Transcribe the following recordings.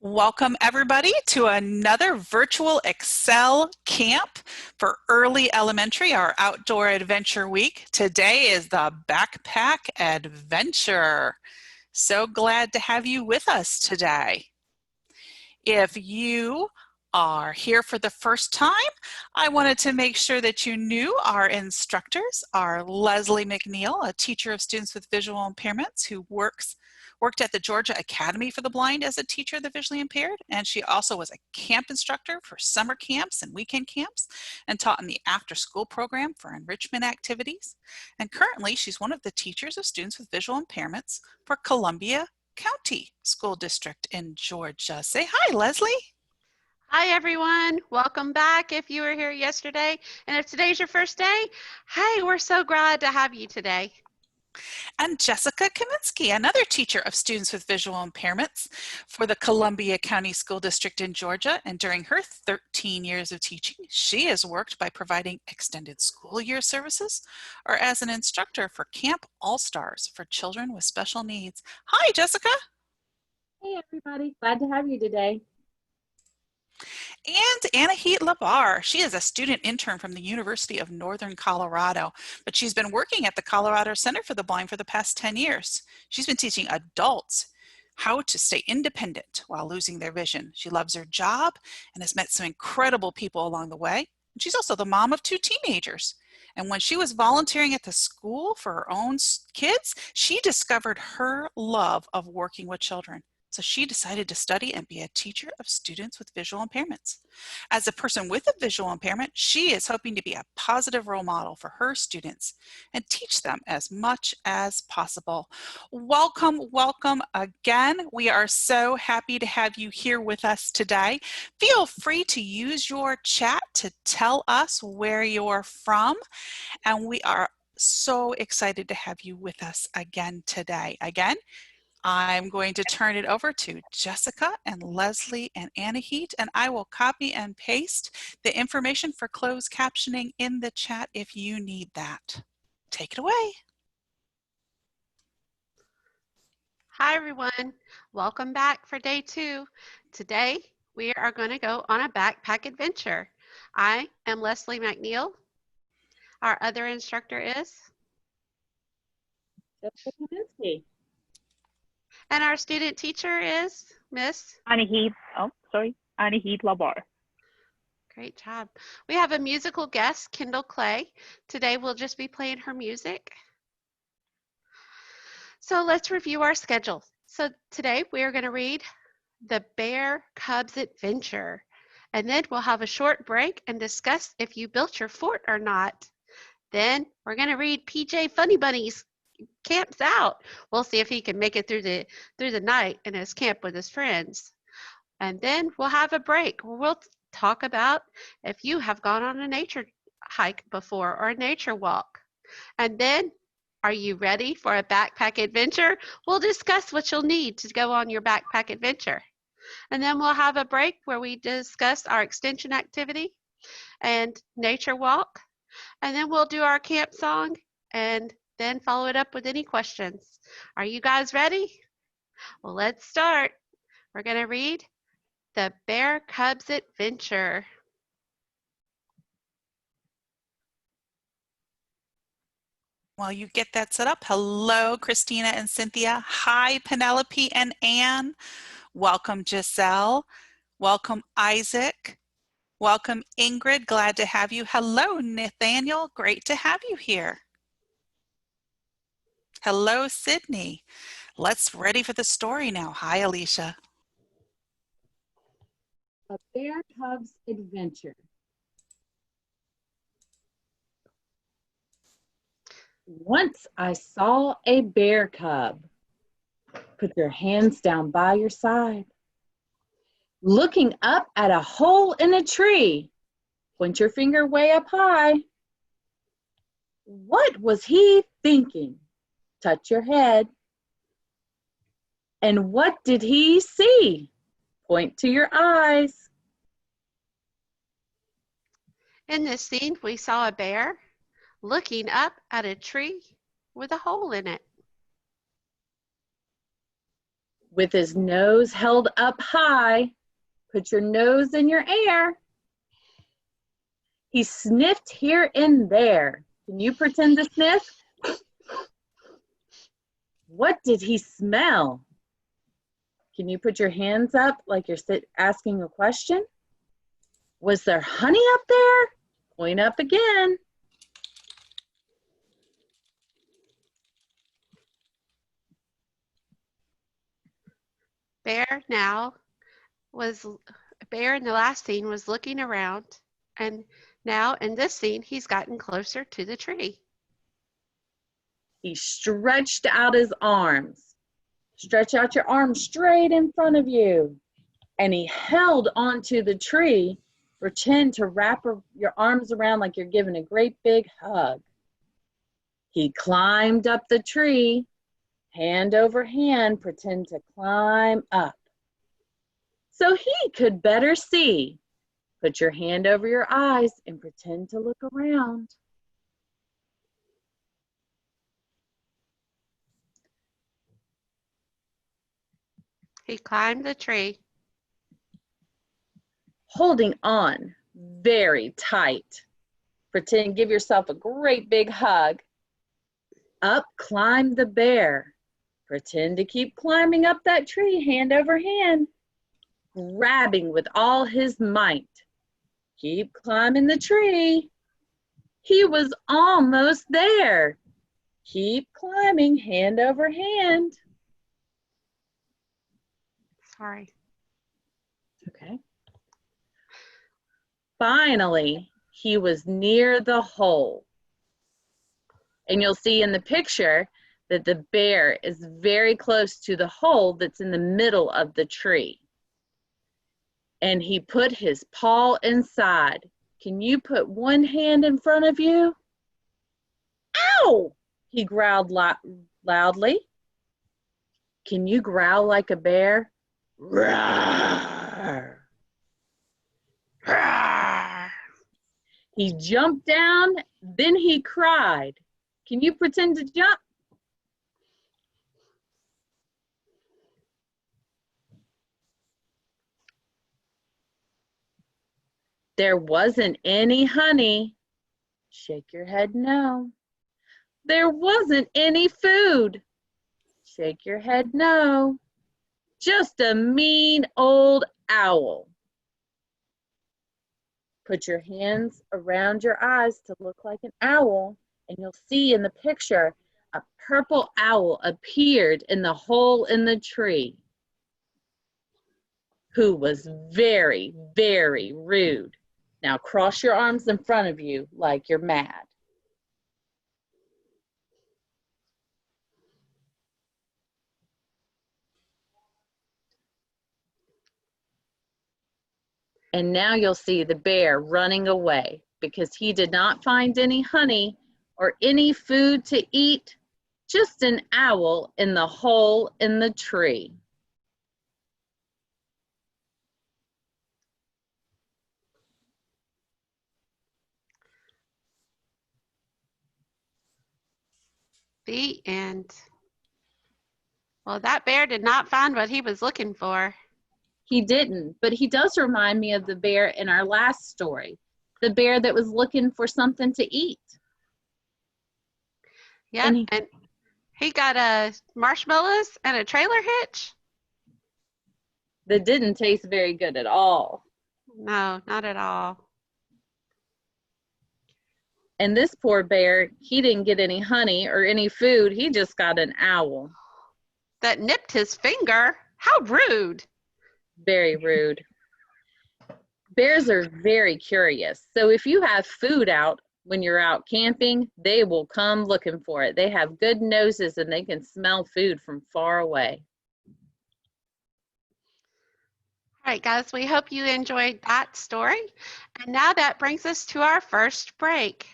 Welcome everybody to another virtual Excel camp for early elementary, our outdoor adventure week. Today is the backpack adventure. So glad to have you with us today. If you are here for the first time, I wanted to make sure that you knew our instructors are Leslie McNeil, a teacher of students with visual impairments who worked at the Georgia Academy for the Blind as a teacher of the visually impaired, and she also was a camp instructor for summer camps and weekend camps and taught in the after-school program for enrichment activities. And currently, she's one of the teachers of students with visual impairments for Columbia County School District in Georgia. Say hi, Leslie. Hi everyone, welcome back if you were here yesterday, and if today's your first day, hey, we're so glad to have you today. And Jessica Kaminsky, another teacher of students with visual impairments for the Columbia County School District in Georgia, and during her 13 years of teaching, she has worked by providing extended school year services or as an instructor for Camp Allstars for children with special needs. Hi, Jessica. Hey everybody, glad to have you today. And Anahit Labar. She is a student intern from the University of Northern Colorado, but she's been working at the Colorado Center for the Blind for the past 10 years. She's been teaching adults how to stay independent while losing their vision. She loves her job and has met some incredible people along the way. And she's also the mom of 2 teenagers. And when she was volunteering at the school for her own kids, she discovered her love of working with children. So she decided to study and be a teacher of students with visual impairments. As a person with a visual impairment, she is hoping to be a positive role model for her students and teach them as much as possible. Welcome, welcome again. We are so happy to have you here with us today. Feel free to use your chat to tell us where you're from, and we are so excited to have you with us again today. Again, I'm going to turn it over to Jessica and Leslie and Anahit, and I will copy and paste the information for closed captioning in the chat if you need that. Take it away. Hi everyone, welcome back for day 2. Today we are going to go on a backpack adventure. I am Leslie McNeil. Our other instructor is? Jessica Kaminsky. And our student teacher is Miss? Anahit Labar. Great job. We have a musical guest, Kendall Clay. Today we'll just be playing her music. So let's review our schedule. So today we are going to read The Bear Cubs Adventure. And then we'll have a short break and discuss if you built your fort or not. Then we're going to read PJ Funny Bunny's Camps Out. We'll see if he can make it through the night in his camp with his friends. And then we'll have a break. We'll talk about if you have gone on a nature hike before or a nature walk. And then, are you ready for a backpack adventure? We'll discuss what you'll need to go on your backpack adventure. And then we'll have a break where we discuss our extension activity and nature walk. And then we'll do our camp song and then follow it up with any questions. Are you guys ready? Well, let's start. We're going to read The Bear Cubs Adventure. While you get that set up, hello, Christina and Cynthia. Hi, Penelope and Anne. Welcome, Giselle. Welcome, Isaac. Welcome, Ingrid. Glad to have you. Hello, Nathaniel. Great to have you here. Hello, Sydney. Let's ready for the story now. Hi, Alicia. A Bear Cubs Adventure. Once I saw a bear cub. Put your hands down by your side. Looking up at a hole in a tree. Point your finger way up high. What was he thinking? Touch your head. And what did he see? Point to your eyes. In this scene, we saw a bear looking up at a tree with a hole in it. With his nose held up high, put your nose in your air. He sniffed here and there. Can you pretend to sniff? What did he smell? Can you put your hands up like you're asking a question? Was there honey up there? Point up again. Bear in the last scene was looking around, and now in this scene he's gotten closer to the tree. He stretched out his arms. Stretch out your arms straight in front of you. And he held onto the tree. Pretend to wrap your arms around like you're giving a great big hug. He climbed up the tree. Hand over hand, pretend to climb up. So he could better see. Put your hand over your eyes and pretend to look around. He climbed the tree. Holding on very tight. Pretend, give yourself a great big hug. Up climbed the bear. Pretend to keep climbing up that tree, hand over hand, grabbing with all his might. Keep climbing the tree. He was almost there. Keep climbing, hand over hand. Sorry. Okay. Finally, he was near the hole. And you'll see in the picture that the bear is very close to the hole that's in the middle of the tree. And he put his paw inside. Can you put one hand in front of you? Ow! He growled loudly. Can you growl like a bear? Roar! Roar! He jumped down, then he cried. Can you pretend to jump? There wasn't any honey. Shake your head no. There wasn't any food. Shake your head no. Just a mean old owl. Put your hands around your eyes to look like an owl, and you'll see in the picture a purple owl appeared in the hole in the tree, who was very, very rude. Now cross your arms in front of you like you're mad. And now you'll see the bear running away because he did not find any honey or any food to eat, just an owl in the hole in the tree. The end. Well, that bear did not find what he was looking for. He didn't, but he does remind me of the bear in our last story, the bear that was looking for something to eat. Yeah, and he got marshmallows and a trailer hitch. That didn't taste very good at all. No, not at all. And this poor bear, he didn't get any honey or any food. He just got an owl. That nipped his finger. How rude. Very rude. Bears are very curious. So if you have food out when you're out camping, they will come looking for it. They have good noses and they can smell food from far away. All right, guys, we hope you enjoyed that story. And now that brings us to our first break.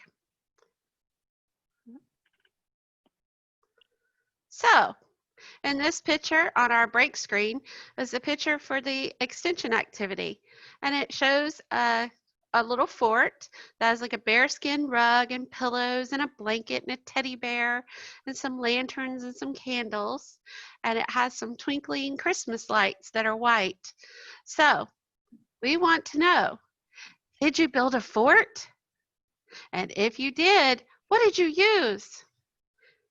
So, in this picture on our break screen is a picture for the extension activity. And it shows a a little fort that has like a bearskin rug and pillows and a blanket and a teddy bear and some lanterns and some candles. And it has some twinkling Christmas lights that are white. So we want to know, did you build a fort? And if you did, what did you use?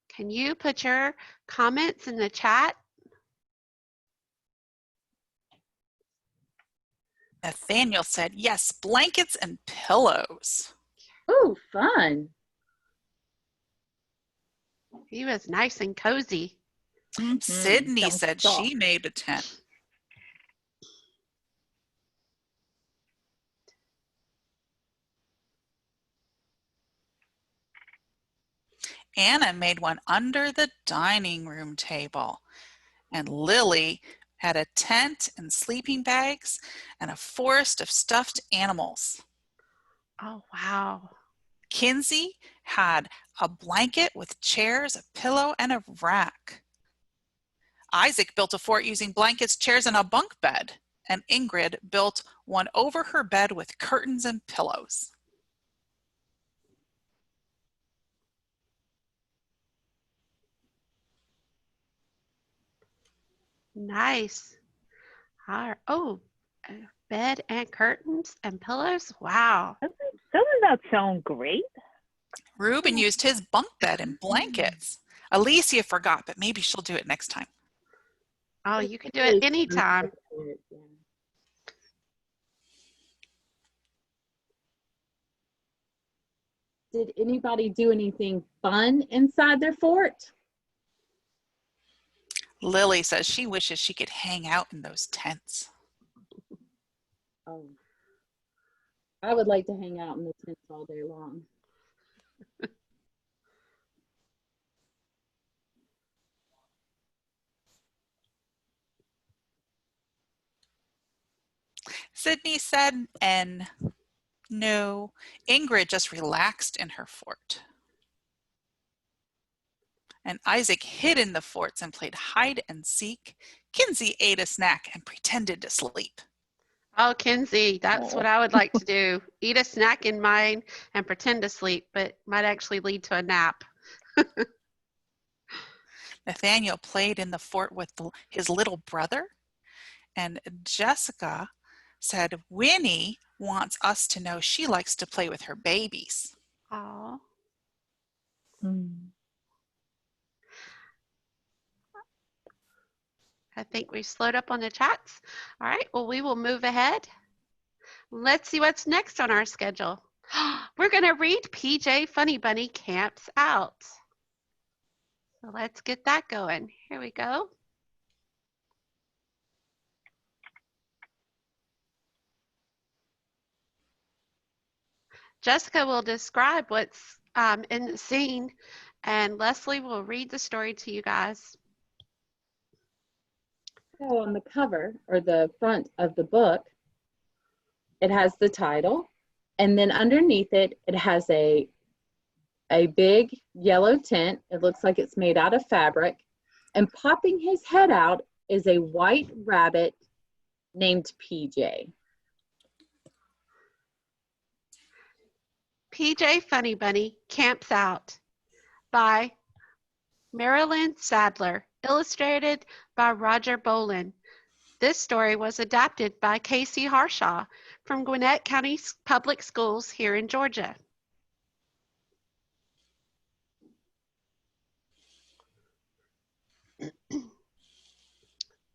Can you put your comments in the chat? Nathaniel said, yes, blankets and pillows. Oh, fun. He was nice and cozy. Sydney Sounds said soft. she made a tent. Anna made one under the dining room table. And Lily had a tent and sleeping bags and a forest of stuffed animals. Oh, wow. Kinsey had a blanket with chairs, a pillow, and a rack. Isaac built a fort using blankets, chairs, and a bunk bed. And Ingrid built one over her bed with curtains and pillows. Nice. Oh, bed and curtains and pillows. Wow. Doesn't that sound great? Reuben used his bunk bed and blankets. Alicia forgot, but maybe she'll do it next time. Oh, you can do it anytime. Did anybody do anything fun inside their fort? Lily says she wishes she could hang out in those tents. Oh, I would like to hang out in the tents all day long. Sydney said, and no, Ingrid just relaxed in her fort. And Isaac hid in the forts and played hide and seek. Kinsey ate a snack and pretended to sleep. Oh, Kinsey, that's what I would like to do. Eat a snack in mine and pretend to sleep, but might actually lead to a nap. Nathaniel played in the fort with his little brother. And Jessica said, Winnie wants us to know she likes to play with her babies. Oh. I think we slowed up on the chats. All right, well, we will move ahead. Let's see what's next on our schedule. We're going to read PJ Funny Bunny Camps Out. So let's get that going. Here we go. Jessica will describe what's in the scene, and Leslie will read the story to you guys. So on the cover or the front of the book, it has the title, and then underneath it, it has a big yellow tent. It looks like it's made out of fabric, and popping his head out is a white rabbit named PJ. PJ Funny Bunny Camps Out by Marilyn Sadler, illustrated by Roger Bolin. This story was adapted by Casey Harshaw from Gwinnett County Public Schools here in Georgia.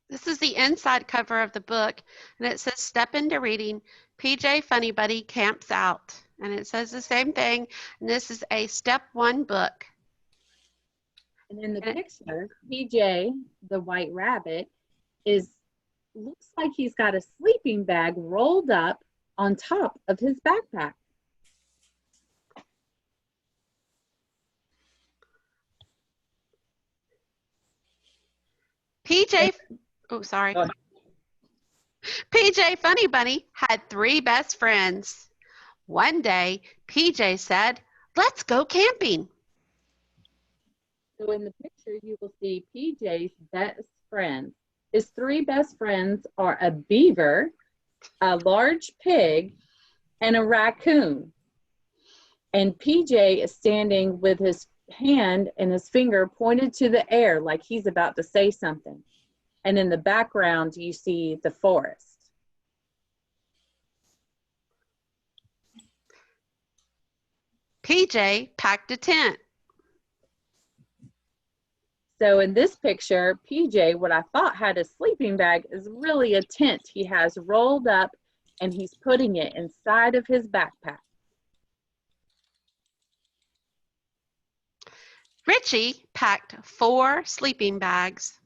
This is the inside cover of the book, and it says, step into reading, PJ Funny Bunny Camps Out. And it says the same thing, and this is a step 1 book. And in the picture, PJ, the white rabbit, looks like he's got a sleeping bag rolled up on top of his backpack. PJ Funny Bunny had 3 best friends. One day, PJ said, let's go camping. So in the picture, you will see PJ's best friends. His 3 best friends are a beaver, a large pig, and a raccoon. And PJ is standing with his hand and his finger pointed to the air like he's about to say something. And in the background, you see the forest. PJ packed a tent. So in this picture, PJ, what I thought had a sleeping bag, is really a tent he has rolled up, and he's putting it inside of his backpack. Richie packed 4 sleeping bags.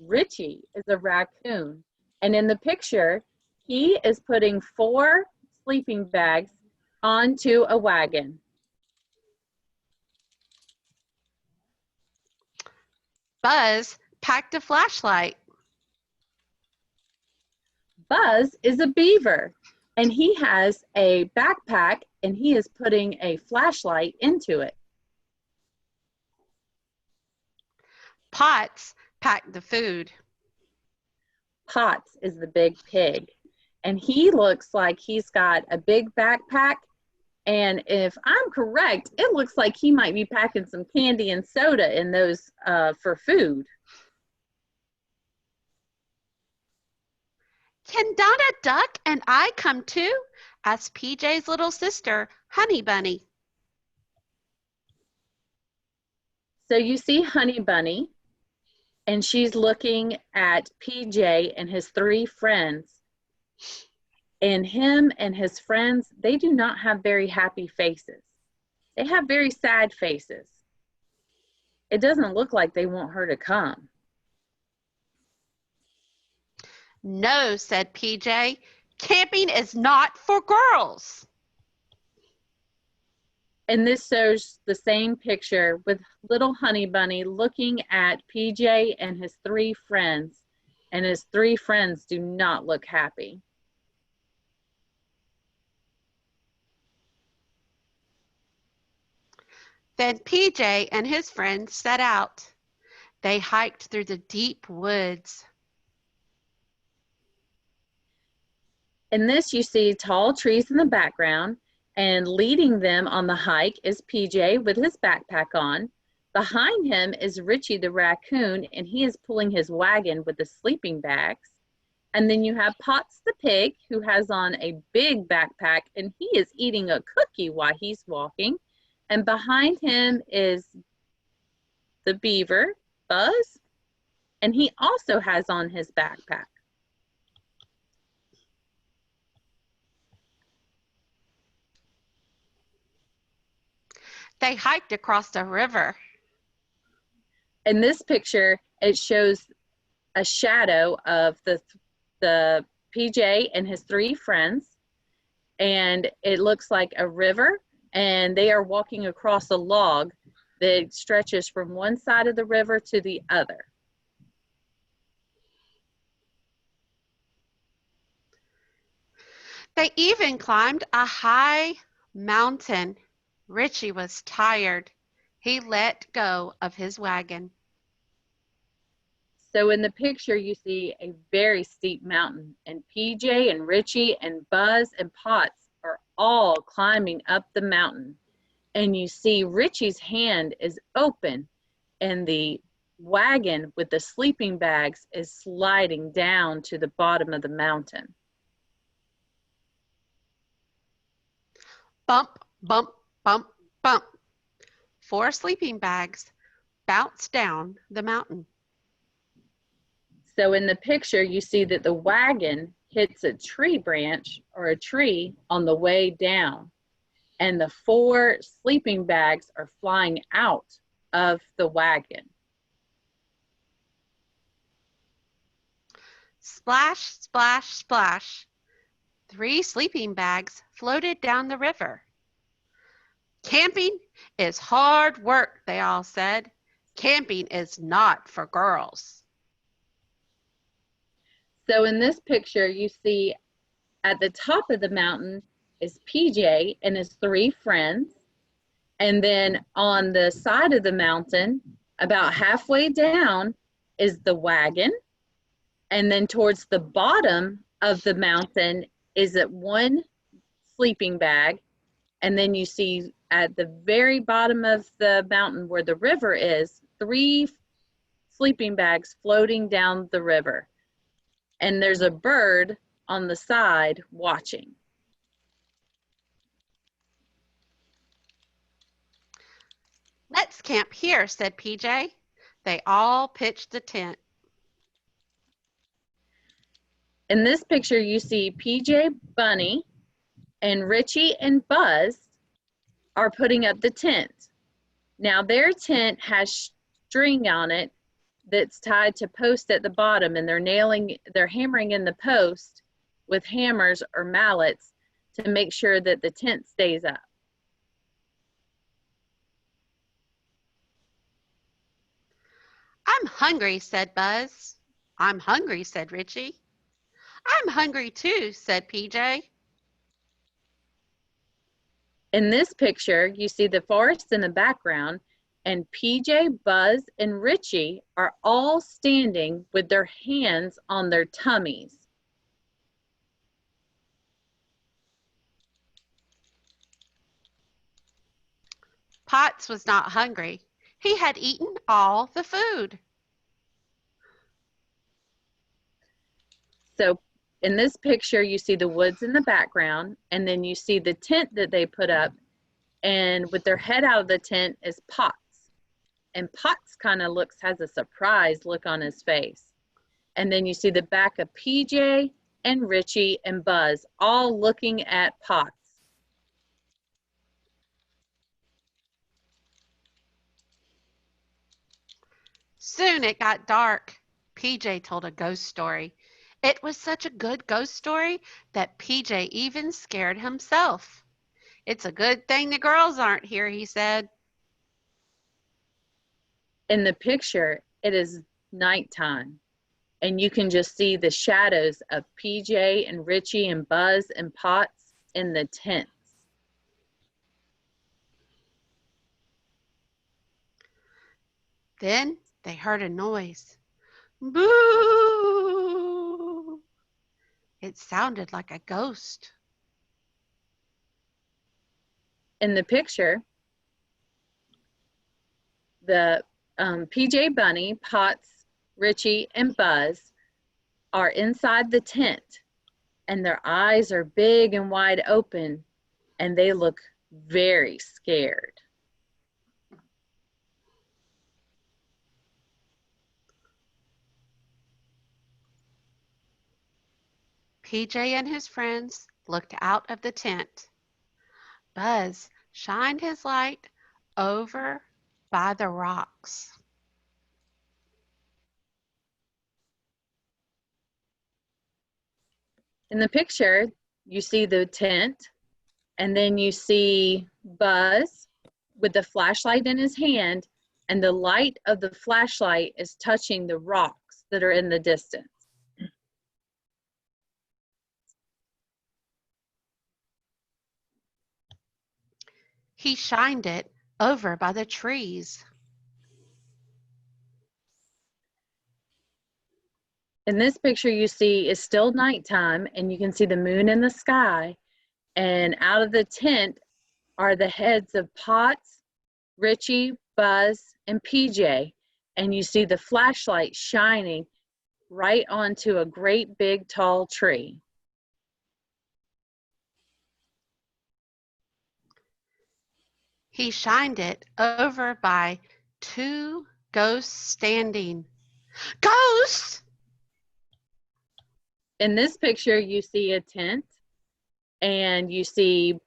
Richie is a raccoon, and in the picture, he is putting 4 sleeping bags onto a wagon. Buzz packed a flashlight. Buzz is a beaver, and he has a backpack, and he is putting a flashlight into it. Potts packed the food. Potts is the big pig, and he looks like he's got a big backpack, and if I'm correct, it looks like he might be packing some candy and soda in those for food. Can Donna Duck and I come too? Asked PJ's little sister, Honey Bunny. So you see Honey Bunny, and she's looking at PJ and his 3 friends. And him and his friends, they do not have very happy faces. They have very sad faces. It doesn't look like they want her to come. No, said PJ. Camping is not for girls. And this shows the same picture with little Honey Bunny looking at PJ and his 3 friends. And his 3 friends do not look happy. Then PJ and his friends set out. They hiked through the deep woods. In this, you see tall trees in the background, and leading them on the hike is PJ with his backpack on. Behind him is Richie the raccoon, and he is pulling his wagon with the sleeping bags. And then you have Potts the pig, who has on a big backpack, and he is eating a cookie while he's walking. And behind him is the beaver, Buzz, and he also has on his backpack. They hiked across the river. In this picture, it shows a shadow of the PJ and his 3 friends, and it looks like a river, and they are walking across a log that stretches from one side of the river to the other. They even climbed a high mountain. Richie was tired. He let go of his wagon. So in the picture, you see a very steep mountain, and PJ and Richie and Buzz and Potts are all climbing up the mountain. And you see Richie's hand is open, and the wagon with the sleeping bags is sliding down to the bottom of the mountain. Bump, bump, bump, bump. 4 sleeping bags bounced down the mountain. So in the picture, you see that the wagon hits a tree branch or a tree on the way down, and the 4 sleeping bags are flying out of the wagon. Splash, splash, splash. 3 sleeping bags floated down the river. Camping is hard work, they all said. Camping is not for girls. So in this picture, you see at the top of the mountain is PJ and his 3 friends. And then on the side of the mountain, about halfway down, is the wagon. And then towards the bottom of the mountain is that one sleeping bag, and then you see at the very bottom of the mountain where the river is, 3 sleeping bags floating down the river. And there's a bird on the side watching. Let's camp here, said PJ. They all pitched a tent. In this picture, you see PJ, Bunny, and Richie and Buzz are putting up the tent. Now their tent has string on it that's tied to post at the bottom, and they're hammering in the post with hammers or mallets to make sure that the tent stays up. I'm hungry, said Buzz. I'm hungry, said Richie. I'm hungry too, said PJ. In this picture, you see the forest in the background, and PJ, Buzz, and Richie are all standing with their hands on their tummies. Potts was not hungry. He had eaten all the food. So in this picture, you see the woods in the background, and then you see the tent that they put up, and with their head out of the tent is Potts. And Potts kind of has a surprised look on his face. And then you see the back of PJ and Richie and Buzz all looking at Potts. Soon it got dark. PJ told a ghost story. It was such a good ghost story that PJ even scared himself. It's a good thing the girls aren't here, he said. In the picture, it is nighttime, and you can just see the shadows of PJ and Richie and Buzz and Potts in the tents. Then they heard a noise. Boo! It sounded like a ghost. In the picture, the PJ, Bunny, Potts, Richie, and Buzz are inside the tent, and their eyes are big and wide open, and they look very scared. PJ and his friends looked out of the tent. Buzz shined his light over by the rocks. In the picture, you see the tent, and then you see Buzz with the flashlight in his hand, and the light of the flashlight is touching the rocks that are in the distance. He shined it over by the trees. In this picture, you see it's still nighttime, and you can see the moon in the sky, and out of the tent are the heads of Potts, Richie, Buzz, and PJ, and you see the flashlight shining right onto a great big tall tree. He shined it over by 2 ghosts standing. Ghosts! In this picture, you see a tent, and you see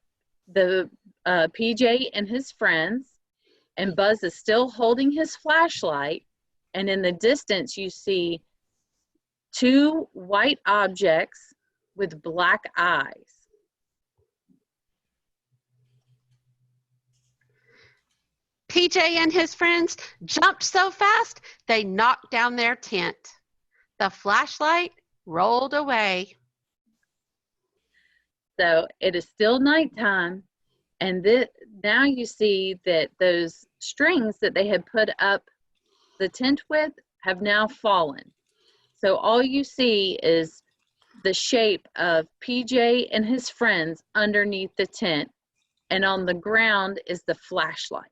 the PJ and his friends, and Buzz is still holding his flashlight, and in the distance, you see 2 white objects with black eyes. PJ and his friends jumped so fast they knocked down their tent. The flashlight rolled away. So it is still nighttime, and now you see that those strings that they had put up the tent with have now fallen. So all you see is the shape of PJ and his friends underneath the tent, and on the ground is the flashlight.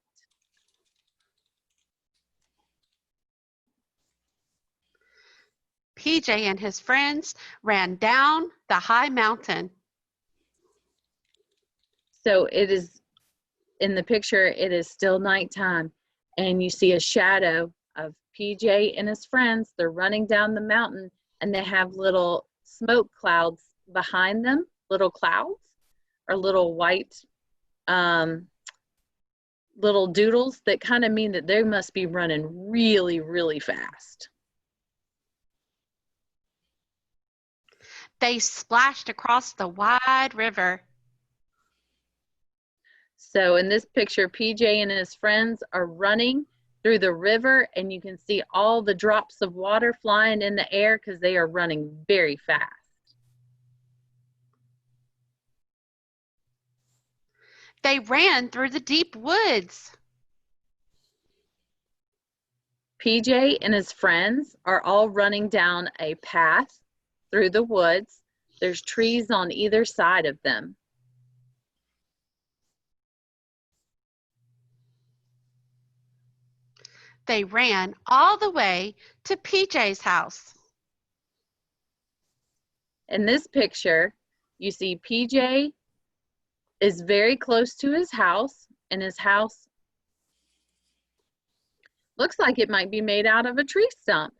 PJ and his friends ran down the high mountain. So it is, in the picture, it is still nighttime, and you see a shadow of PJ and his friends. They're running down the mountain, and they have little smoke clouds behind them, little clouds, or little white little doodles that kind of mean that they must be running really, really fast. They splashed across the wide river. So in this picture, PJ and his friends are running through the river, and you can see all the drops of water flying in the air because they are running very fast. They ran through the deep woods. PJ and his friends are all running down a path through the woods. There's trees on either side of them. They ran all the way to PJ's house. In this picture, you see PJ is very close to his house, and his house looks like it might be made out of a tree stump.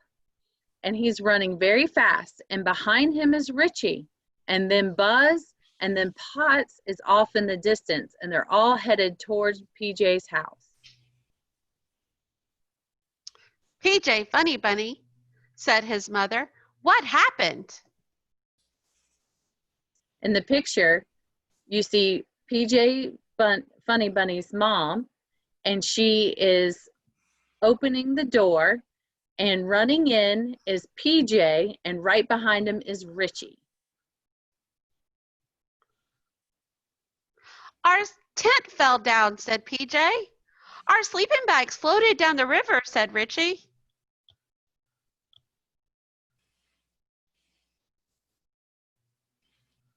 And he's running very fast, and behind him is Richie, and then Buzz, and then Potts is off in the distance, and they're all headed towards PJ's house. PJ, Funny Bunny, said his mother. What happened? In the picture, you see Funny Bunny's mom, and she is opening the door, and running in is PJ, and right behind him is Richie. Our tent fell down, said PJ. Our sleeping bags floated down the river, said Richie.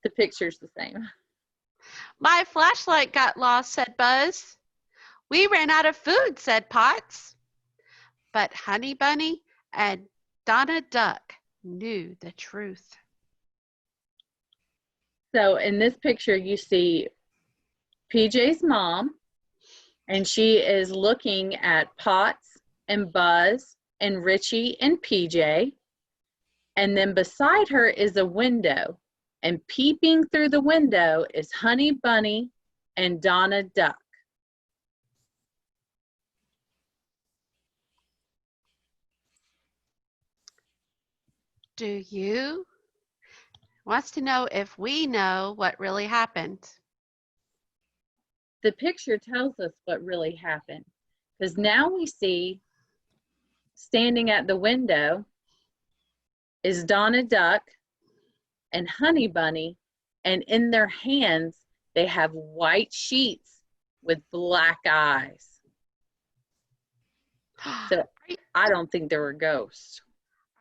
The picture's the same. My flashlight got lost, said Buzz. We ran out of food, said Potts. But Honey Bunny and Donna Duck knew the truth. So in this picture, you see PJ's mom, and she is looking at Potts and Buzz and Richie and PJ. And then beside her is a window, and peeping through the window is Honey Bunny and Donna Duck. Do you? Wants to know if we know what really happened. The picture tells us what really happened, because now we see standing at the window is Donna Duck and Honey Bunny, and in their hands they have white sheets with black eyes. So I don't think they were ghosts.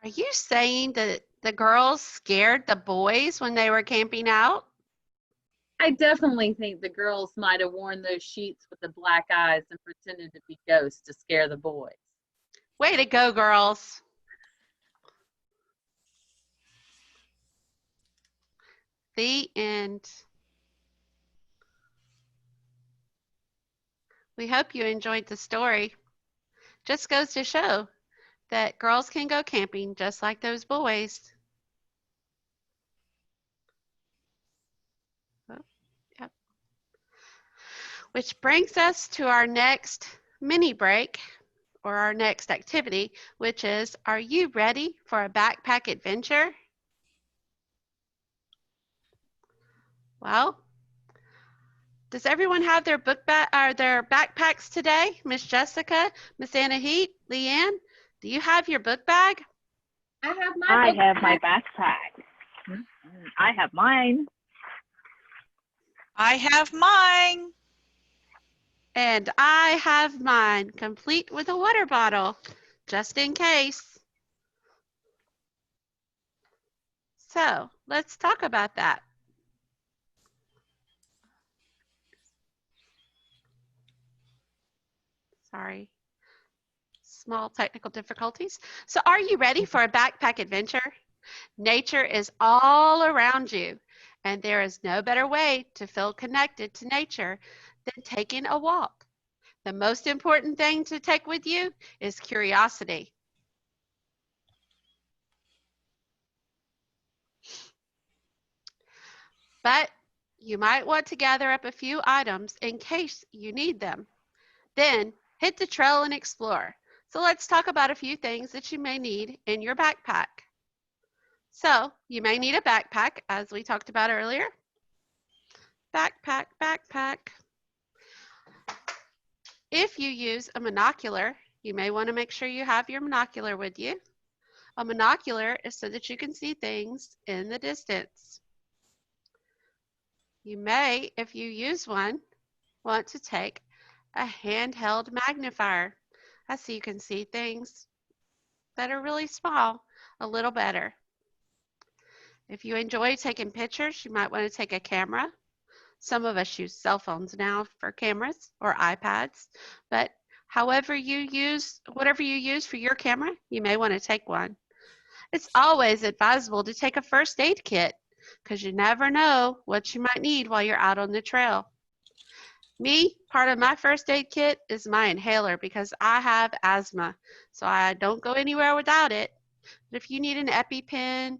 Are you saying that the girls scared the boys when they were camping out? I definitely think the girls might have worn those sheets with the black eyes and pretended to be ghosts to scare the boys. Way to go, girls. The end. We hope you enjoyed the story. Just goes to show that girls can go camping just like those boys. Oh, yep. Which brings us to our next mini break, or our next activity, which is, are you ready for a backpack adventure? Well, does everyone have their their backpacks today? Miss Jessica, Miss Anna Heat, Leanne, do you have your book bag? I have my I have backpack. my backpack. I have mine. I have mine. And I have mine, complete with a water bottle, just in case. So let's talk about that. Sorry, small technical difficulties. So are you ready for a backpack adventure? Nature is all around you, and there is no better way to feel connected to nature than taking a walk. The most important thing to take with you is curiosity. But you might want to gather up a few items in case you need them. Then hit the trail and explore. So let's talk about a few things that you may need in your backpack. So you may need a backpack, as we talked about earlier. Backpack, backpack. If you use a monocular, you may want to make sure you have your monocular with you. A monocular is so that you can see things in the distance. You may, if you use one, want to take a handheld magnifier. That's so you can see things that are really small a little better. If you enjoy taking pictures, you might want to take a camera. Some of us use cell phones now for cameras or iPads, but whatever you use for your camera, you may want to take one. It's always advisable to take a first aid kit because you never know what you might need while you're out on the trail. Part of my first aid kit is my inhaler because I have asthma, so I don't go anywhere without it. But if you need an EpiPen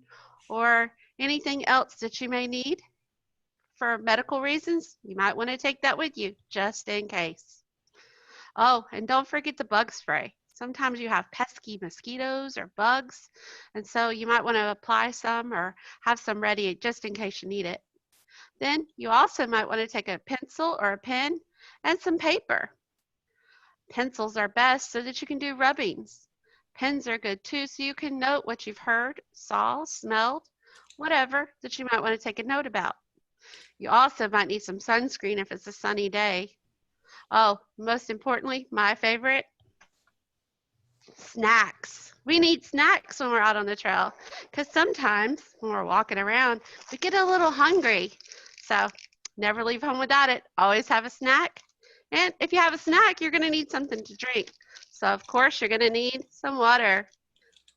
or anything else that you may need for medical reasons, you might want to take that with you just in case. Oh, and don't forget the bug spray. Sometimes you have pesky mosquitoes or bugs, and so you might want to apply some or have some ready just in case you need it. Then you also might want to take a pencil or a pen and some paper. Pencils are best so that you can do rubbings. Pens are good too, so you can note what you've heard, saw, smelled, whatever that you might want to take a note about. You also might need some sunscreen if it's a sunny day. Oh, most importantly, my favorite, snacks. We need snacks when we're out on the trail because sometimes when we're walking around, we get a little hungry. So never leave home without it. Always have a snack. And if you have a snack, you're going to need something to drink. So of course, you're going to need some water.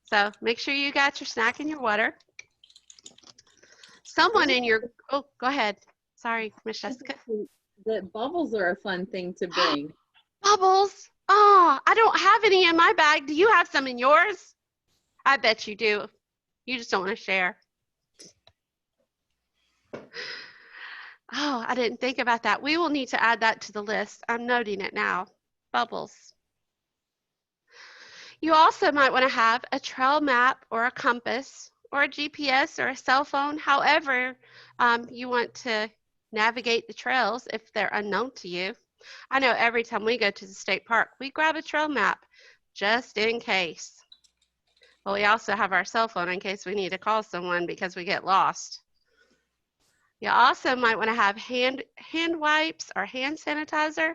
So make sure you got your snack and your water. Someone in your, oh, go ahead. Sorry, Miss Jessica. The bubbles are a fun thing to bring. Bubbles? Oh, I don't have any in my bag. Do you have some in yours? I bet you do. You just don't want to share. Oh, I didn't think about that. We will need to add that to the list. I'm noting it now. Bubbles. You also might want to have a trail map or a compass or a GPS or a cell phone, however you want to navigate the trails if they're unknown to you. I know every time we go to the state park, we grab a trail map just in case. Well, we also have our cell phone in case we need to call someone because we get lost. You also might want to have hand wipes or hand sanitizer.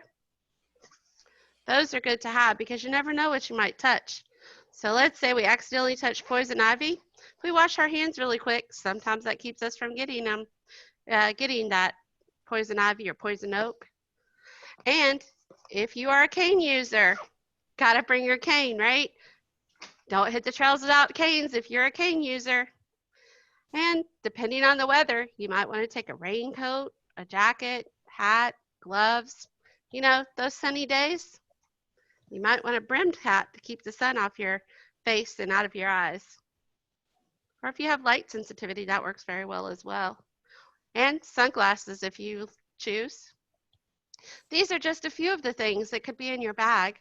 Those are good to have because you never know what you might touch. So let's say we accidentally touch poison ivy. If we wash our hands really quick, sometimes that keeps us from getting that poison ivy or poison oak. And if you are a cane user, gotta bring your cane, right? Don't hit the trails without canes if you're a cane user. And depending on the weather, you might want to take a raincoat, a jacket, hat, gloves. You know, those sunny days, you might want a brimmed hat to keep the sun off your face and out of your eyes. Or if you have light sensitivity, that works very well as well. And sunglasses if you choose. These are just a few of the things that could be in your bag,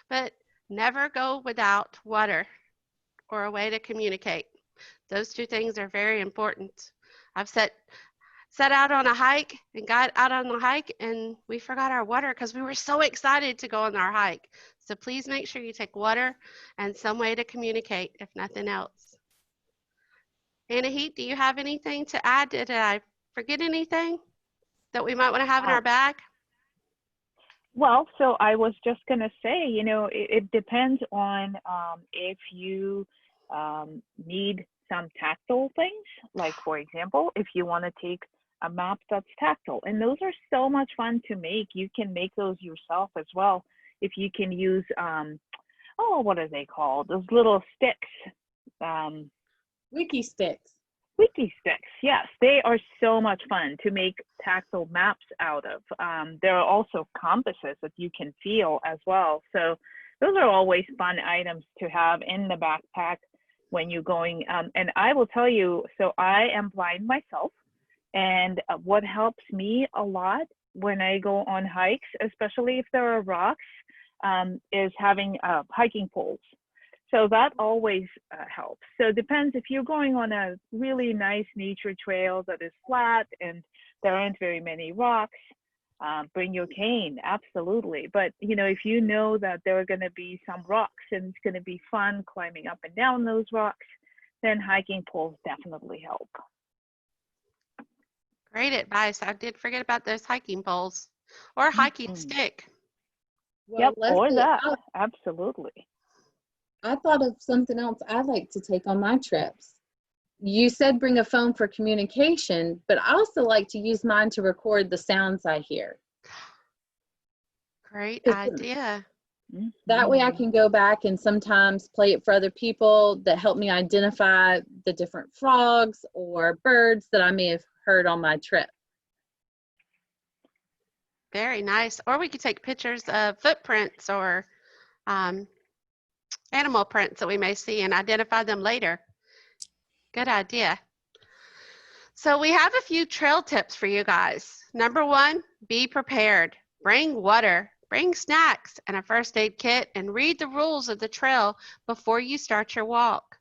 but never go without water or a way to communicate. Those two things are very important. I've set out on a hike and got out on the hike and we forgot our water because we were so excited to go on our hike. So please make sure you take water and some way to communicate if nothing else. Anahit, do you have anything to add? Did I forget anything that we might want to have in our bag? Well, so I was just going to say, you know, it depends on if you need some tactile things, like for example, if you want to take a map that's tactile, and those are so much fun to make. You can make those yourself as well. If you can use, oh, what are they called? Those little sticks. Wiki sticks. Wiki sticks, yes, they are so much fun to make tactile maps out of. There are also compasses that you can feel as well. So those are always fun items to have in the backpack when you're going. And I will tell you, so I am blind myself, and what helps me a lot when I go on hikes, especially if there are rocks, is having hiking poles. So that always helps. So it depends if you're going on a really nice nature trail that is flat and there aren't very many rocks, bring your cane, absolutely. But you know, if you know that there are going to be some rocks and it's going to be fun climbing up and down those rocks, then hiking poles definitely help. Great advice. I did forget about those hiking poles or hiking stick. Well, Yep, or Leslie, that, absolutely. I thought of something else I'd like to take on my trips. You said bring a phone for communication, but I also like to use mine to record the sounds I hear. Great 'Cause idea. that way I can go back and sometimes play it for other people that help me identify the different frogs or birds that I may have heard on my trip. Very nice. Or we could take pictures of footprints or animal prints that we may see and identify them later. Good idea. So we have a few trail tips for you guys. Number one, be prepared. Bring water, bring snacks and a first aid kit, and read the rules of the trail before you start your walk.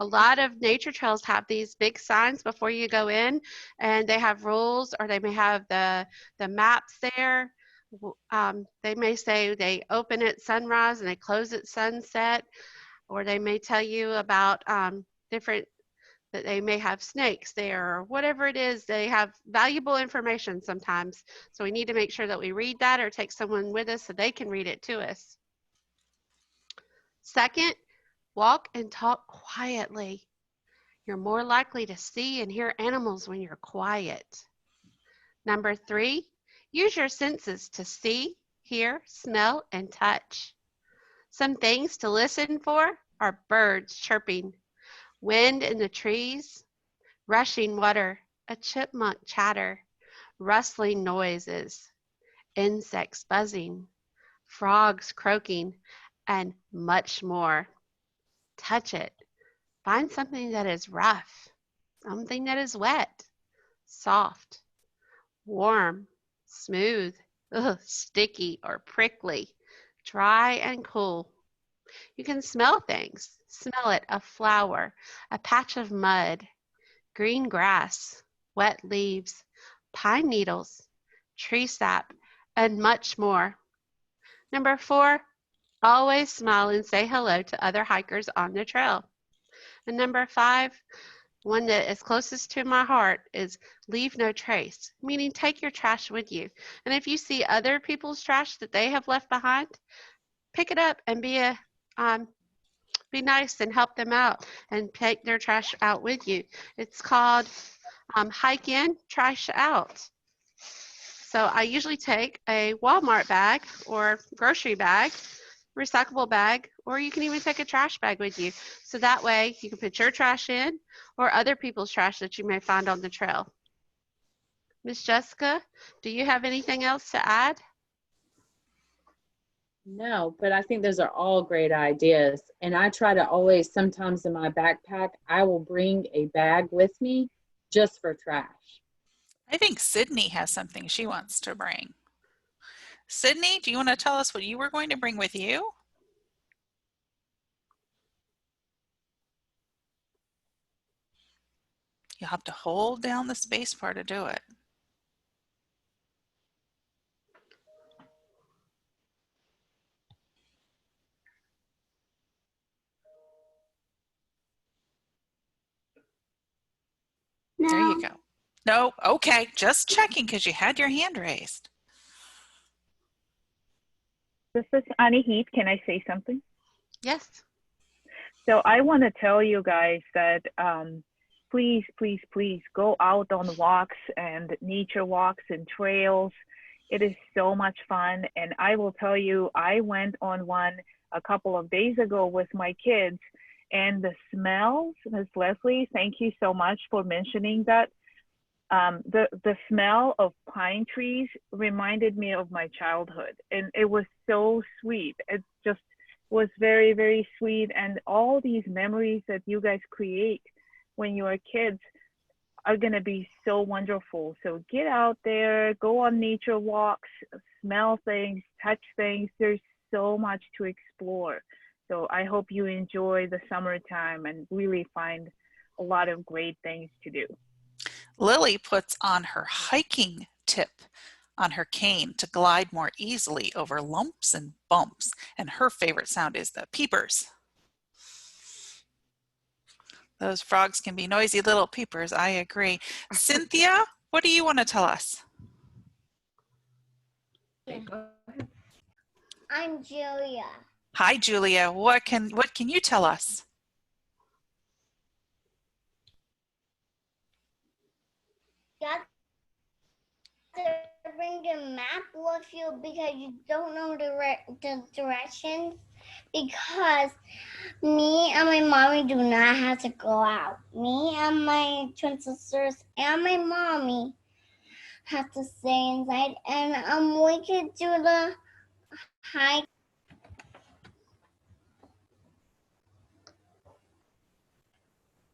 A lot of nature trails have these big signs before you go in, and they have rules, or they may have the maps there. They may say they open at sunrise and they close at sunset, or they may tell you about different, that they may have snakes there, or whatever it is. They have valuable information sometimes. So we need to make sure that we read that or take someone with us so they can read it to us. Second, walk and talk quietly. You're more likely to see and hear animals when you're quiet. Number three, use your senses to see, hear, smell, and touch. Some things to listen for are birds chirping, wind in the trees, rushing water, a chipmunk chatter, rustling noises, insects buzzing, frogs croaking, and much more. Touch it. Find something that is rough, something that is wet, soft, warm, smooth, sticky, or prickly, dry and cool. You can smell things. Smell it, a flower, a patch of mud, green grass, wet leaves, pine needles, tree sap, and much more. Number four, always smile and say hello to other hikers on the trail. And number five, one that is closest to my heart, is leave no trace, meaning take your trash with you. And if you see other people's trash that they have left behind, pick it up and be nice and help them out and take their trash out with you. It's called hike in, trash out. So I usually take a Walmart bag or grocery bag, recyclable bag, or you can even take a trash bag with you. So that way you can put your trash in or other people's trash that you may find on the trail. Miss Jessica, do you have anything else to add? No, but I think those are all great ideas. And I try to always, sometimes in my backpack, I will bring a bag with me just for trash. I think Sydney has something she wants to bring. Sydney, do you want to tell us what you were going to bring with you? You'll have to hold down the space bar to do it. No. There you go. No, okay, just checking because you had your hand raised. This is Annie Heath. Can I say something? Yes. So I want to tell you guys that please, please, please go out on walks and nature walks and trails. It is so much fun. And I will tell you, I went on one a couple of days ago with my kids, and the smells, Ms. Leslie, thank you so much for mentioning that. The smell of pine trees reminded me of my childhood, and it was so sweet. It just was very, very sweet. And all these memories that you guys create when you are kids are going to be so wonderful. So get out there, go on nature walks, smell things, touch things. There's so much to explore. So I hope you enjoy the summertime and really find a lot of great things to do. Lily puts on her hiking tip on her cane to glide more easily over lumps and bumps, and her favorite sound is the peepers. Those frogs can be noisy little peepers, I agree. Cynthia, what do you want to tell us? I'm Julia. Hi, Julia. What can you tell us? You have to bring the map with you because you don't know the directions. Because me and my mommy do not have to go out. Me and my twin sisters and my mommy have to stay inside, and we could do the hike.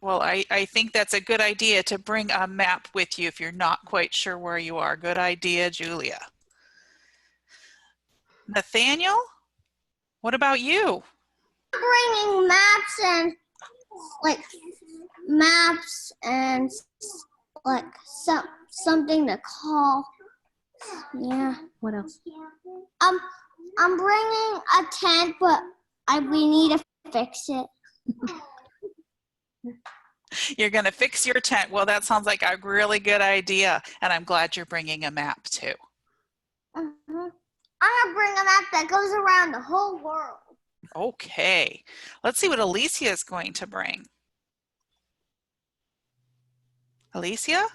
Well, I think that's a good idea to bring a map with you if you're not quite sure where you are. Good idea, Julia. Nathaniel, what about you? Bringing maps and something to call. Yeah. What else? I'm bringing a tent, but we need to fix it. You're going to fix your tent. Well, that sounds like a really good idea, and I'm glad you're bringing a map too. I'm gonna bring a map that goes around the whole world. Okay, let's see what Alicia is going to bring. Alicia?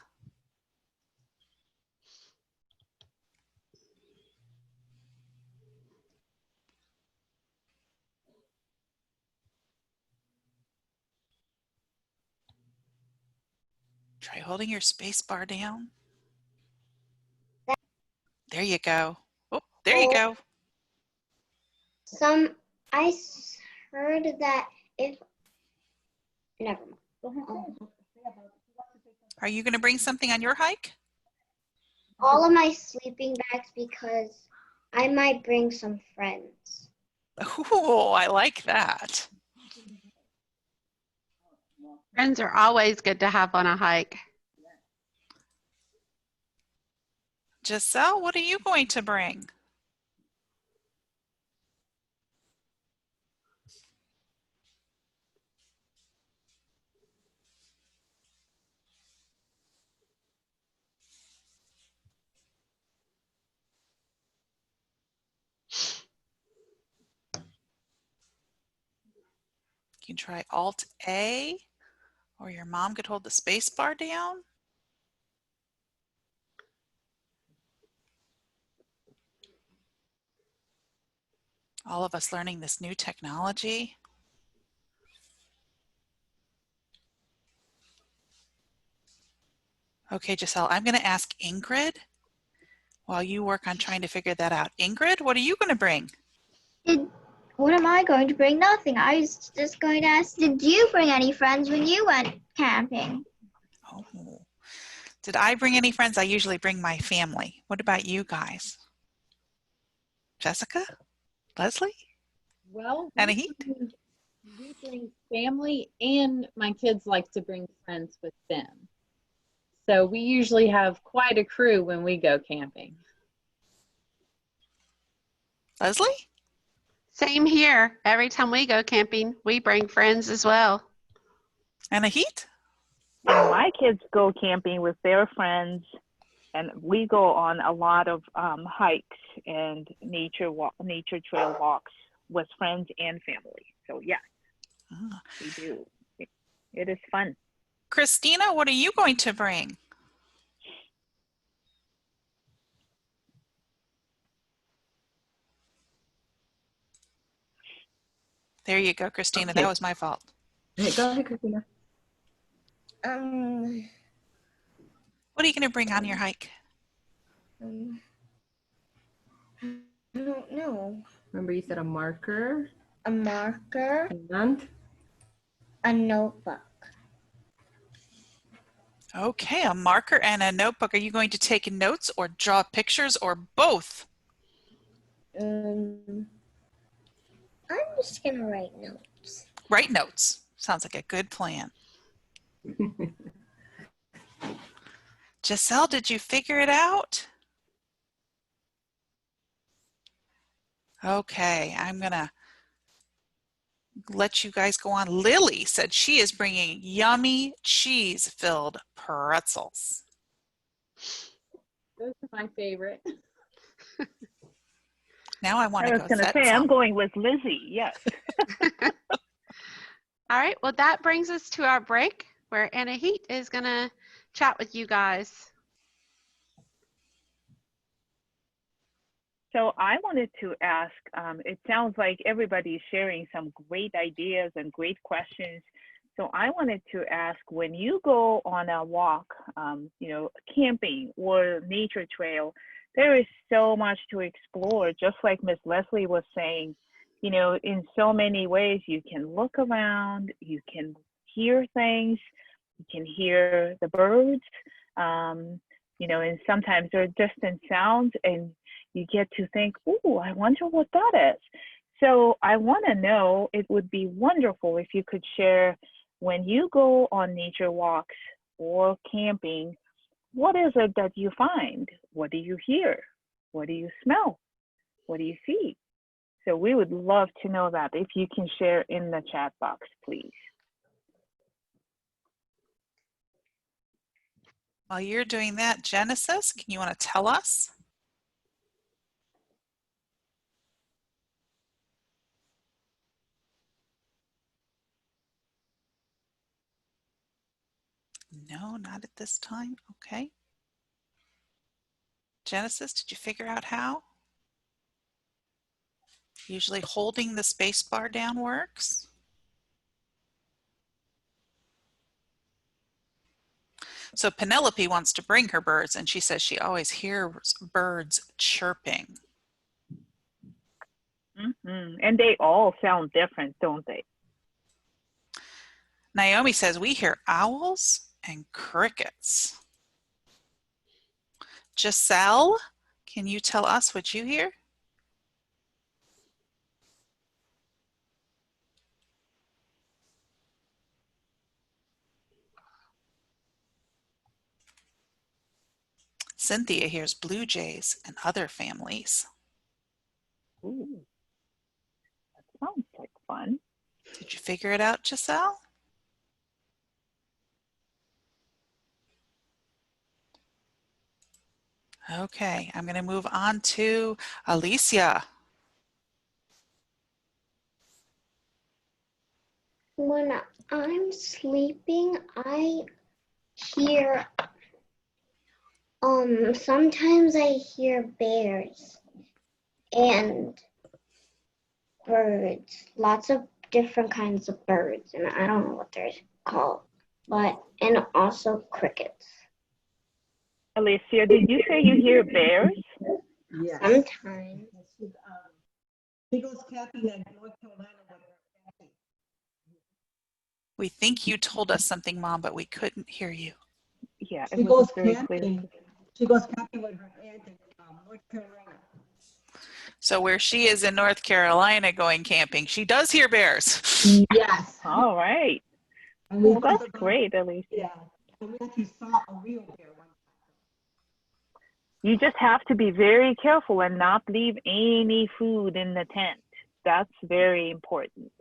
Try holding your space bar down. There you go. Oh, there you go. I heard that if, never mind. Are you going to bring something on your hike? All of my sleeping bags because I might bring some friends. Oh, I like that. Friends are always good to have on a hike. Giselle, what are you going to bring? You can try Alt A, or your mom could hold the space bar down. All of us learning this new technology. Okay, Giselle, I'm going to ask Ingrid while you work on trying to figure that out. Ingrid, what are you going to bring? What am I going to bring? Nothing. I was just going to ask, did you bring any friends when you went camping? Oh, did I bring any friends? I usually bring my family. What about you guys? Jessica? Leslie? Well, Anahit? we bring family, and my kids like to bring friends with them. So we usually have quite a crew when we go camping. Leslie? Same here. Every time we go camping, we bring friends as well. Anahit? And my kids go camping with their friends, and we go on a lot of hikes and nature trail walks with friends and family. So yeah. Ah. We do. It is fun. Christina, what are you going to bring? There you go, Christina. Okay. That was my fault. Okay, go ahead, Christina. What are you going to bring on your hike? I don't know. Remember you said a marker A marker, and a notebook. Okay, a marker and a notebook. Are you going to take notes or draw pictures or both? I'm just gonna write notes. Write notes. Sounds like a good plan. Giselle, did you figure it out? Okay, I'm going to let you guys go on. Lily said she is bringing yummy cheese-filled pretzels. Those are my favorite. Now I want I to was go going to set say, I'm some. going with Lizzie. Yes. All right, well, that brings us to our break where Anahit is going to chat with you guys. So I wanted to ask, it sounds like everybody's sharing some great ideas and great questions. So I wanted to ask, when you go on a walk, camping or nature trail, there is so much to explore, just like Miss Leslie was saying, in so many ways. You can look around, you can hear things, you can hear the birds, and sometimes there are distant sounds, and you get to think, oh, I wonder what that is. So I want to know, it would be wonderful if you could share, when you go on nature walks or camping, what is it that you find? What do you hear? What do you smell? What do you see? So we would love to know that. If you can share in the chat box, please. While you're doing that, Genesis, can you want to tell us? No, not at this time. Okay. Genesis, did you figure out how? Usually holding the space bar down works. So Penelope wants to bring her birds, and she says she always hears birds chirping. Mm-hmm. And they all sound different, don't they? Naomi says we hear owls and crickets. Giselle, can you tell us what you hear? Cynthia hears blue jays and other families. Ooh, that sounds like fun. Did you figure it out, Giselle? Okay, I'm going to move on to Alicia. When I'm sleeping, I hear, sometimes I hear bears and birds, lots of different kinds of birds, and I don't know what they're called, and also crickets. Alicia, did you say you hear bears? Yes. Sometimes. She goes camping in North Carolina with her family. We think you told us something, Mom, but we couldn't hear you. Yeah, She it goes wasn't very clear. camping. She goes camping with her aunt in North Carolina. So where she is in North Carolina going camping, she does hear bears. Yes. All right. And we Well, that's talked about- great, Alicia. Yeah. And we actually saw a real bear one time. You just have to be very careful and not leave any food in the tent. That's very important.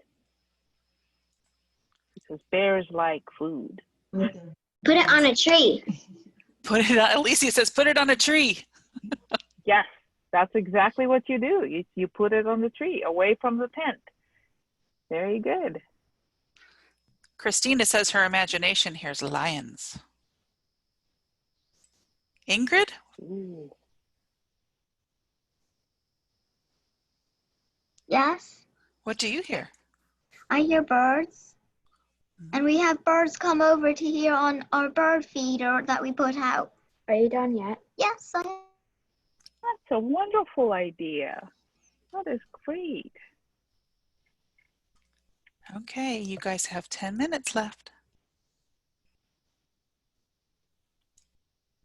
Because bears like food. Okay. Put it on a tree. Put it on, Alicia says, put it on a tree. Yes, that's exactly what you do. You put it on the tree, away from the tent. Very good. Christina says her imagination hears lions. Ingrid? Ooh. Yes, What do you hear? I hear birds. And we have birds come over to here on our bird feeder that we put out. Are you done yet? Yes, I That's a wonderful idea. That is great. Okay, you guys have 10 minutes left.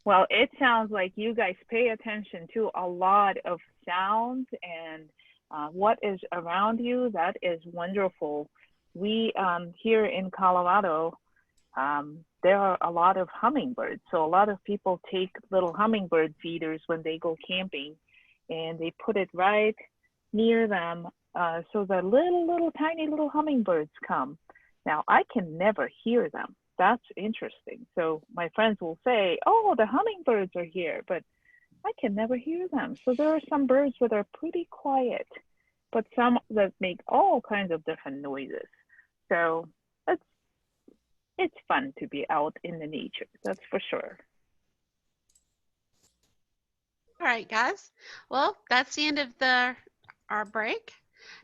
Well, it sounds like you guys pay attention to a lot of sounds and what is around you. That is wonderful. We here in Colorado, there are a lot of hummingbirds. So a lot of people take little hummingbird feeders when they go camping, and they put it right near them so the little tiny little hummingbirds come. Now, I can never hear them. That's interesting. So my friends will say, oh, the hummingbirds are here, but I can never hear them. So there are some birds that are pretty quiet, but some that make all kinds of different noises. So it's fun to be out in the nature, that's for sure. All right, guys. Well, that's the end of our break.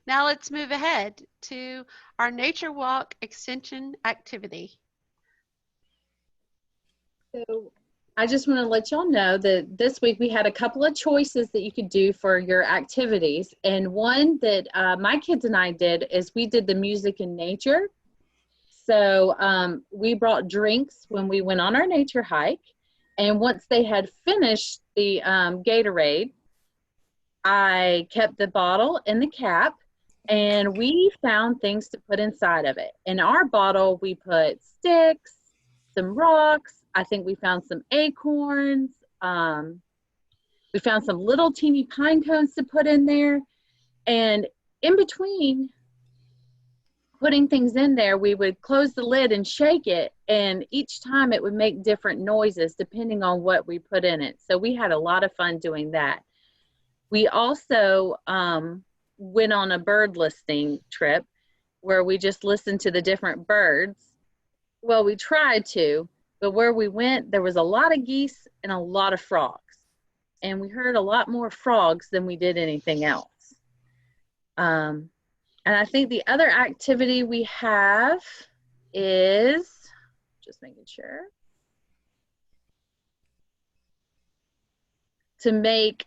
Now let's move ahead to our nature walk extension activity. So I just want to let y'all know that this week we had a couple of choices that you could do for your activities. And one that my kids and I did is we did the music and nature. So we brought drinks when we went on our nature hike. And once they had finished the Gatorade, I kept the bottle in the cap, and we found things to put inside of it. In our bottle, we put sticks, some rocks. I think we found some acorns. We found some little teeny pine cones to put in there. And in between putting things in there, we would close the lid and shake it. And each time it would make different noises depending on what we put in it. So we had a lot of fun doing that. We also went on a bird listening trip where we just listened to the different birds. Well, we tried to, but where we went, there was a lot of geese and a lot of frogs. And we heard a lot more frogs than we did anything else. And I think the other activity we have is, just making sure, to make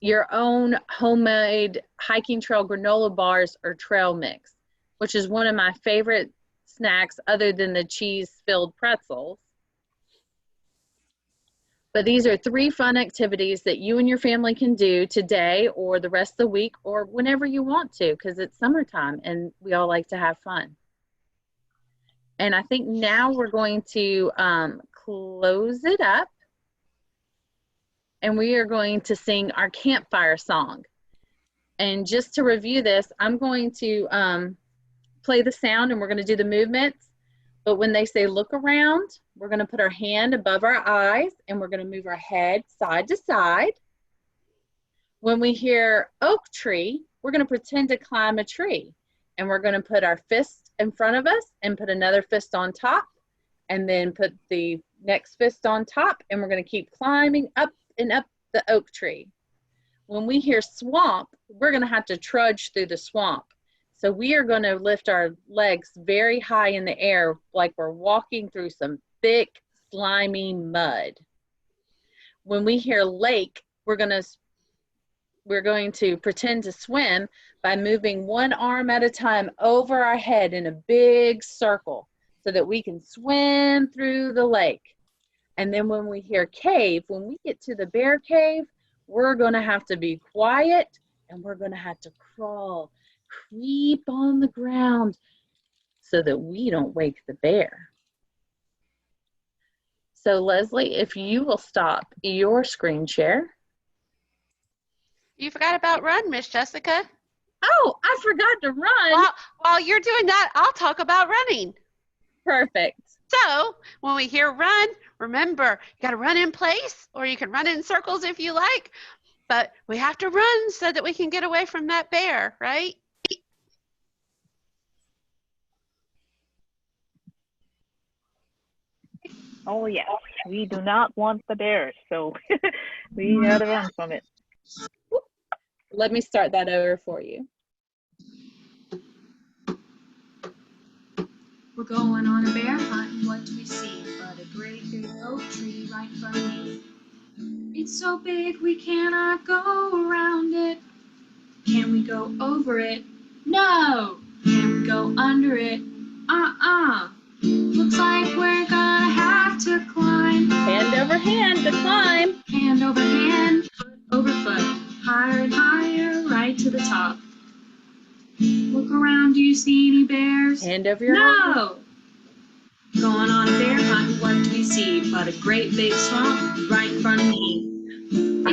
your own homemade hiking trail granola bars or trail mix, which is one of my favorite snacks other than the cheese-filled pretzels. But these are 3 fun activities that you and your family can do today or the rest of the week or whenever you want to, because it's summertime and we all like to have fun. And I think now we're going to close it up, and we are going to sing our campfire song. And just to review this, I'm going to play the sound and we're going to do the movements. But when they say look around, we're going to put our hand above our eyes and we're going to move our head side to side. When we hear oak tree, we're going to pretend to climb a tree. And we're going to put our fist in front of us and put another fist on top. And then put the next fist on top. And we're going to keep climbing up and up the oak tree. When we hear swamp, we're going to have to trudge through the swamp. So we are going to lift our legs very high in the air like we're walking through some thick, slimy mud. When we hear lake, we're going to pretend to swim by moving one arm at a time over our head in a big circle so that we can swim through the lake. And then when we hear cave, when we get to the bear cave, we're going to have to be quiet and we're going to have to crawl, creep on the ground so that we don't wake the bear. So Leslie, if you will stop your screen share. You forgot about run, Miss Jessica. Oh, I forgot to run. While you're doing that, I'll talk about running. Perfect. So when we hear run, remember, you got to run in place, or you can run in circles if you like, but we have to run so that we can get away from that bear, right? Oh yes, we do not want the bears, so we gotta run from it. Let me start that over for you. We're going on a bear hunt, and what do we see but a great big oak tree right in front of me? It's so big we cannot go around it. Can we go over it? No. Can we go under it? Looks like we're gonna have to climb. Hand over hand to climb. Hand over hand, foot over foot, higher and higher, right to the top. Look around, do you see any bears? Hand over your heart. No! Going on a bear hunt, what do we see but a great big swamp right in front of me?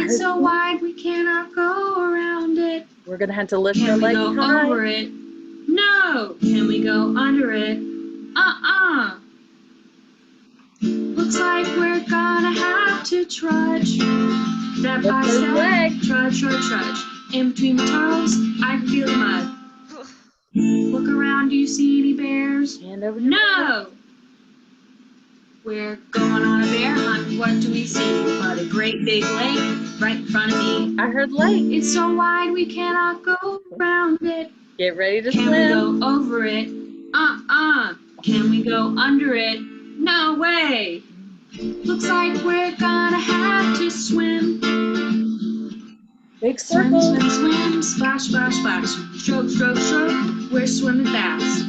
It's so wide we cannot go around it. We're gonna have to lift our Can we legs go high. over it? No! Can we go under it? Looks like we're gonna have to trudge. Step by Lift those step, legs. trudge, trudge, trudge. In between the toes, I can feel the mud. Look around, do you see any bears? Hand over your heart. No! We're going on a bear hunt, what do we see but a great big lake right in front of me? I heard lake. It's so wide we cannot go around it. Get ready to Can swim. we go over it? Can we go under it? No way! Looks like we're gonna have to swim. Big Swim, circle. swim, swim, splash, splash, splash. Stroke, stroke, stroke, we're swimming fast.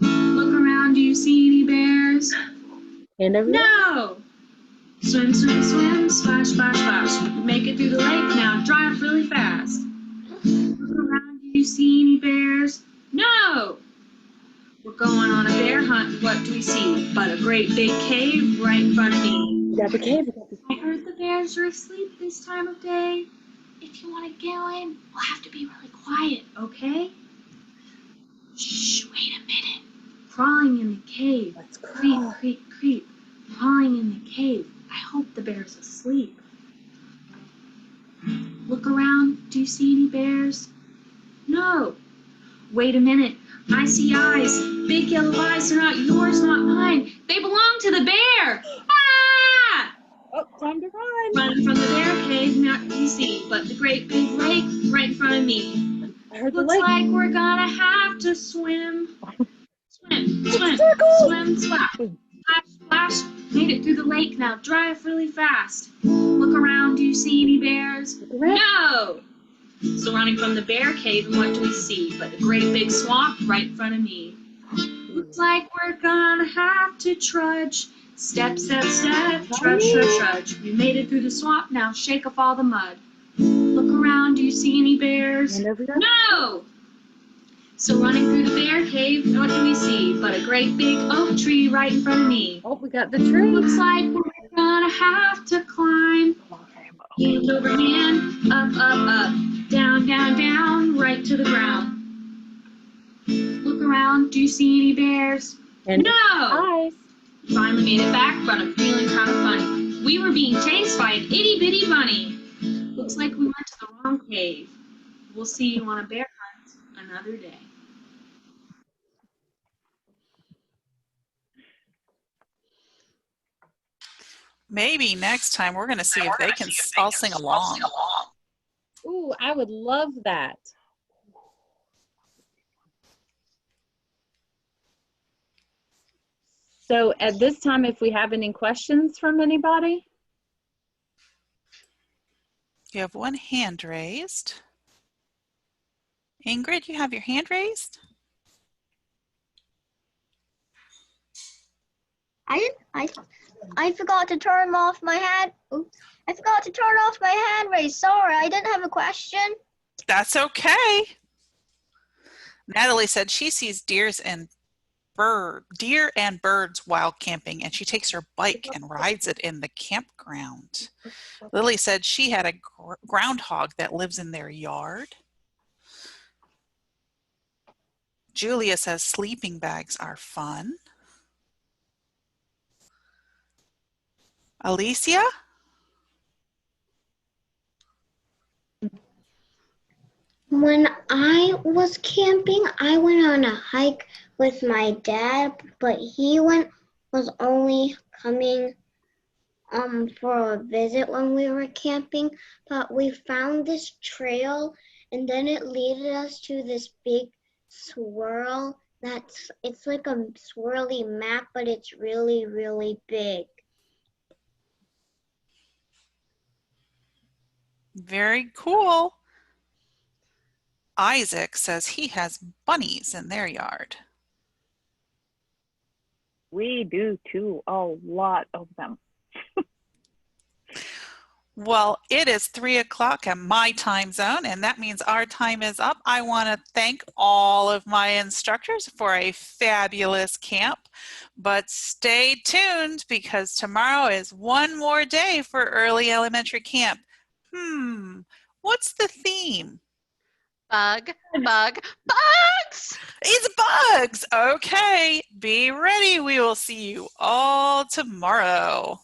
Look around, do you see any bears? Hand over your heart. No! Swim, swim, swim, splash, splash, splash. We make it through the lake, now drive really fast. Look around, do you see any bears? No! We're going on a bear hunt, what do we see but a great big cave right in front of me? We got the cave. I heard the bears are asleep this time of day. If you want to go in, we'll have to be really quiet, okay? Shh, wait a minute. Crawling in the cave. Let's Creep, crawl. creep, creep. Crawling in the cave. I hope the bear's asleep. Look around. Do you see any bears? No. Wait a minute. I see eyes. Big yellow eyes. They're not yours, not mine. They belong to the bear. Ah! Oh, time to run. Running from the bear cave, not easy, but the great big lake right in front of me. I heard the Looks lake. like we're gonna have to swim. Swim, swim, circle. swim, splash. Splash, splash. Made it through the lake, now drive really fast. Look around, do you see any bears? around. No! So running from the bear cave, and what do we see but a great big swamp right in front of me? Looks like we're gonna have to trudge. Step, step, step, trudge, trudge, trudge. We made it through the swamp, now shake off all the mud. Look around, do you see any bears? Hand over your No! So running through the bear cave, what do we see but a great big oak tree right in front of me? Oh, we got the tree. Looks like we're gonna have to climb. Hand over hand, up, up, up, down, down, down, right to the ground. Look around, do you see any bears? And No! eyes. Finally made it back, but I'm feeling kind of funny. We were being chased by an itty bitty bunny. Looks like we went to the wrong cave. We'll see you on a bear hunt another day. Maybe next time we're going to see if they can all sing along. Ooh, I would love that. So at this time, if we have any questions from anybody? You have one hand raised. Ingrid, you have your hand raised? I forgot to turn off my hand. Oops. I forgot to turn off my hand raise. Sorry, I didn't have a question. That's okay. Natalie said she sees deer and birds while camping, and she takes her bike and rides it in the campground. Lily said she had a groundhog that lives in their yard. Julia says sleeping bags are fun. Alicia? When I was camping, I went on a hike with my dad, but he went was only coming for a visit when we were camping, but we found this trail and then it led us to this big swirl it's like a swirly map, but it's really, really big. Very cool. Isaac says he has bunnies in their yard. We do too, a lot of them. Well, it is 3 o'clock at my time zone, and that means our time is up. I want to thank all of my instructors for a fabulous camp, but stay tuned because tomorrow is one more day for early elementary camp. What's the theme? Bug, bug, bugs! It's bugs! Okay, be ready. We will see you all tomorrow.